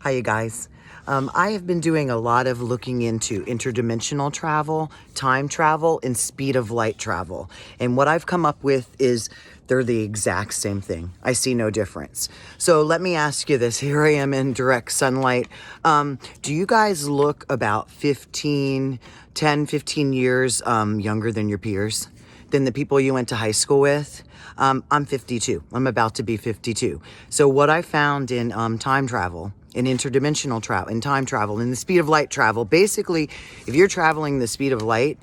Hi, you guys. I have been doing a lot of looking into interdimensional travel, time travel, and speed of light travel. And what I've come up with is they're the exact same thing. I see no difference. So let me ask you this. Here I am in direct sunlight. Do you guys look about 10, 15 years younger than your peers? Than the people you went to high school with? I'm 52. I'm about to be 52. So what I found in time travel, in interdimensional travel, in time travel, in the speed of light travel, basically, if you're traveling the speed of light,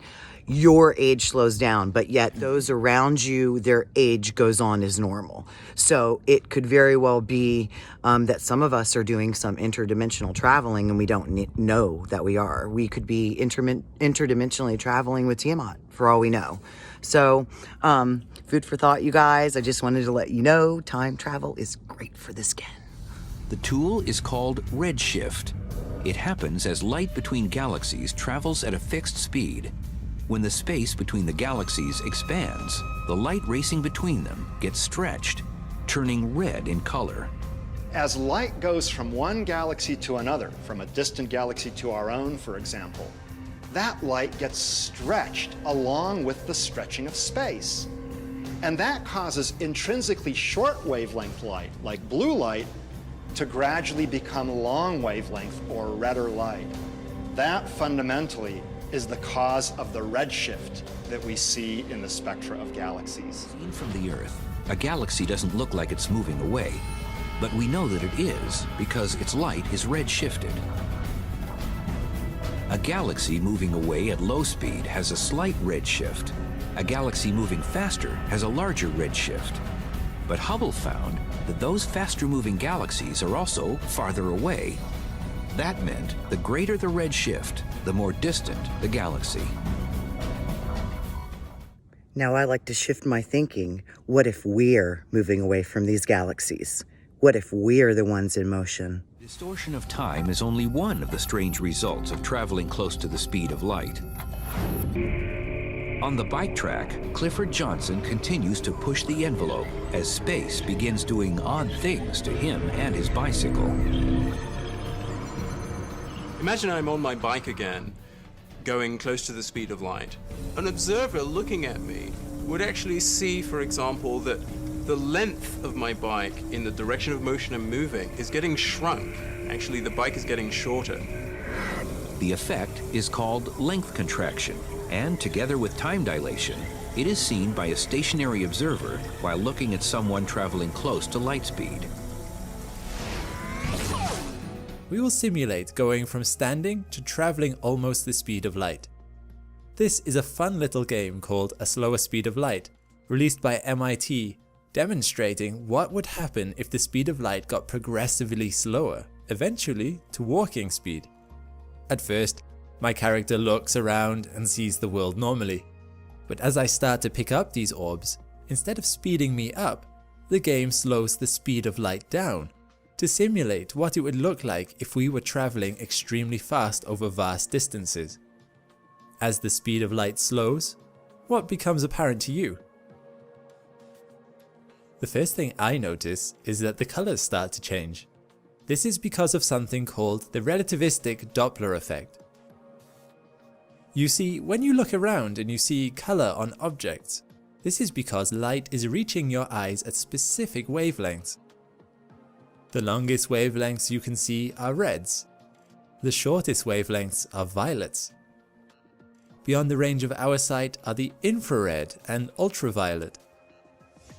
your age slows down, but yet those around you, their age goes on as normal. So it could very well be that some of us are doing some interdimensional traveling and we don't know that we are. We could be interdimensionally traveling with Tiamat for all we know. So food for thought, you guys. I just wanted to let you know time travel is great for the skin. The tool is called redshift. It happens as light between galaxies travels at a fixed speed. When the space between the galaxies expands, the light racing between them gets stretched, turning red in color. As light goes from one galaxy to another, from a distant galaxy to our own, for example, that light gets stretched along with the stretching of space. And that causes intrinsically short wavelength light, like blue light, to gradually become long wavelength or redder light. That fundamentally is the cause of the redshift that we see in the spectra of galaxies. Seen from the Earth, a galaxy doesn't look like it's moving away, but we know that it is because its light is redshifted. A galaxy moving away at low speed has a slight redshift. A galaxy moving faster has a larger redshift. But Hubble found that those faster-moving galaxies are also farther away. That meant the greater the redshift, the more distant the galaxy. Now I like to shift my thinking. What if we're moving away from these galaxies? What if we're the ones in motion? Distortion of time is only one of the strange results of traveling close to the speed of light. On the bike track, Clifford Johnson continues to push the envelope as space begins doing odd things to him and his bicycle. Imagine I'm on my bike again, going close to the speed of light. An observer looking at me would actually see, for example, that the length of my bike in the direction of motion I'm moving is getting shrunk. Actually, the bike is getting shorter. The effect is called length contraction, and together with time dilation, it is seen by a stationary observer while looking at someone traveling close to light speed. We will simulate going from standing to traveling almost the speed of light. This is a fun little game called A Slower Speed of Light, released by MIT, demonstrating what would happen if the speed of light got progressively slower, eventually to walking speed. At first, my character looks around and sees the world normally, but as I start to pick up these orbs, instead of speeding me up, the game slows the speed of light down to simulate what it would look like if we were traveling extremely fast over vast distances. As the speed of light slows, what becomes apparent to you? The first thing I notice is that the colors start to change. This is because of something called the relativistic Doppler effect. You see, when you look around and you see color on objects, this is because light is reaching your eyes at specific wavelengths. The longest wavelengths you can see are reds. The shortest wavelengths are violets. Beyond the range of our sight are the infrared and ultraviolet.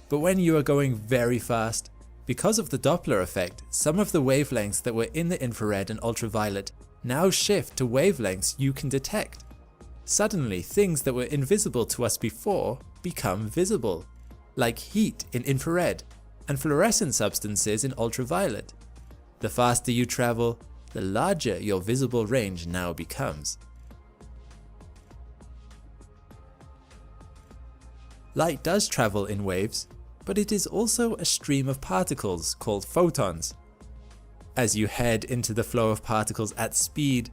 But when you are going very fast, because of the Doppler effect, some of the wavelengths that were in the infrared and ultraviolet now shift to wavelengths you can detect. Suddenly, things that were invisible to us before become visible, like heat in infrared and fluorescent substances in ultraviolet. The faster you travel, the larger your visible range now becomes. Light does travel in waves, but it is also a stream of particles called photons. As you head into the flow of particles at speed,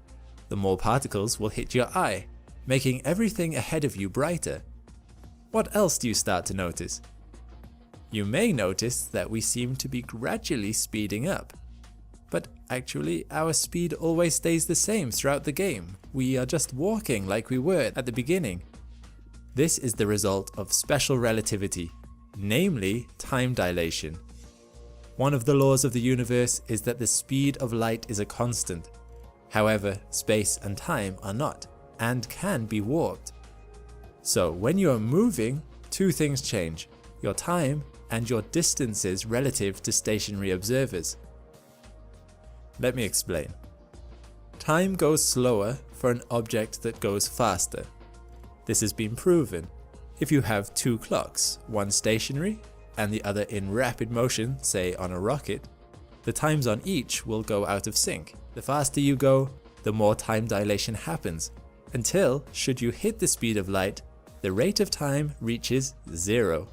the more particles will hit your eye, making everything ahead of you brighter. What else do you start to notice? You may notice that we seem to be gradually speeding up. But actually, our speed always stays the same throughout the game. We are just walking like we were at the beginning. This is the result of special relativity, namely time dilation. One of the laws of the universe is that the speed of light is a constant. However, space and time are not, and can be warped. So when you are moving, two things change: your time and your distances relative to stationary observers. Let me explain. Time goes slower for an object that goes faster. This has been proven. If you have two clocks, one stationary and the other in rapid motion, say on a rocket, the times on each will go out of sync. The faster you go, the more time dilation happens, until, should you hit the speed of light, the rate of time reaches 0.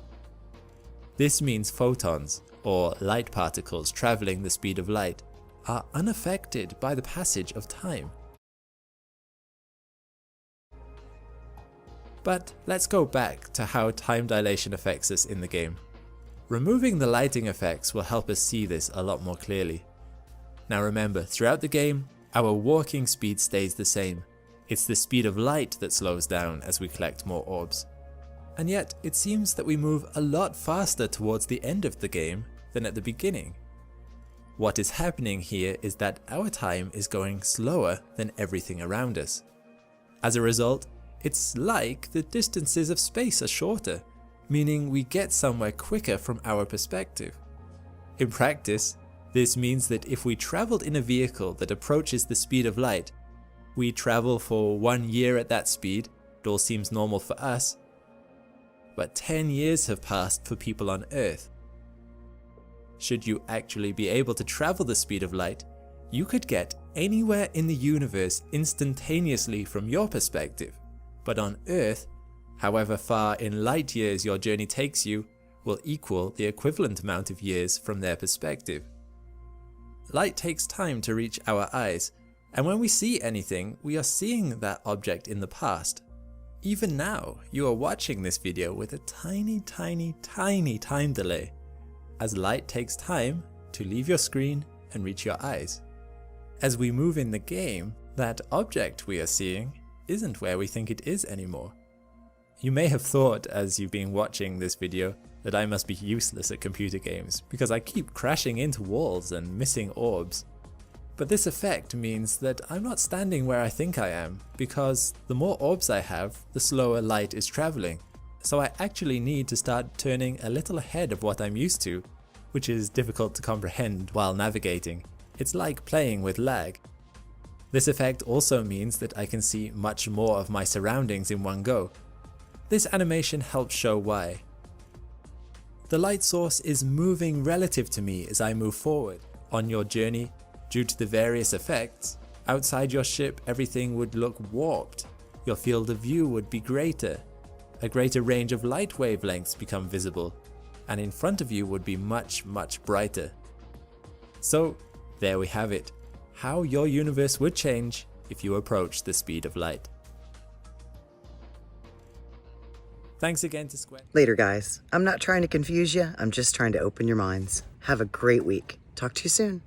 This means photons, or light particles traveling the speed of light, are unaffected by the passage of time. But let's go back to how time dilation affects us in the game. Removing the lighting effects will help us see this a lot more clearly. Now remember, throughout the game, our walking speed stays the same. It's the speed of light that slows down as we collect more orbs. And yet, it seems that we move a lot faster towards the end of the game than at the beginning. What is happening here is that our time is going slower than everything around us. As a result, it's like the distances of space are shorter, meaning we get somewhere quicker from our perspective. In practice, this means that if we traveled in a vehicle that approaches the speed of light, we travel for 1 year at that speed, it all seems normal for us, but 10 years have passed for people on Earth. Should you actually be able to travel the speed of light, you could get anywhere in the universe instantaneously from your perspective, but on Earth, however far in light years your journey takes you, will equal the equivalent amount of years from their perspective. Light takes time to reach our eyes, and when we see anything, we are seeing that object in the past. Even now, you are watching this video with a tiny time delay, as light takes time to leave your screen and reach your eyes. As we move in the game, that object we are seeing isn't where we think it is anymore. You may have thought as you've been watching this video that I must be useless at computer games because I keep crashing into walls and missing orbs. But this effect means that I'm not standing where I think I am, because the more orbs I have, the slower light is traveling. So I actually need to start turning a little ahead of what I'm used to, which is difficult to comprehend while navigating. It's like playing with lag. This effect also means that I can see much more of my surroundings in one go. This animation helps show why. The light source is moving relative to me as I move forward. On your journey, due to the various effects, outside your ship everything would look warped. Your field of view would be greater. A greater range of light wavelengths become visible, and in front of you would be much brighter. So, there we have it. How your universe would change if you approach the speed of light. Thanks again to Square. Later, guys. I'm not trying to confuse you. I'm just trying to open your minds. Have a great week. Talk to you soon.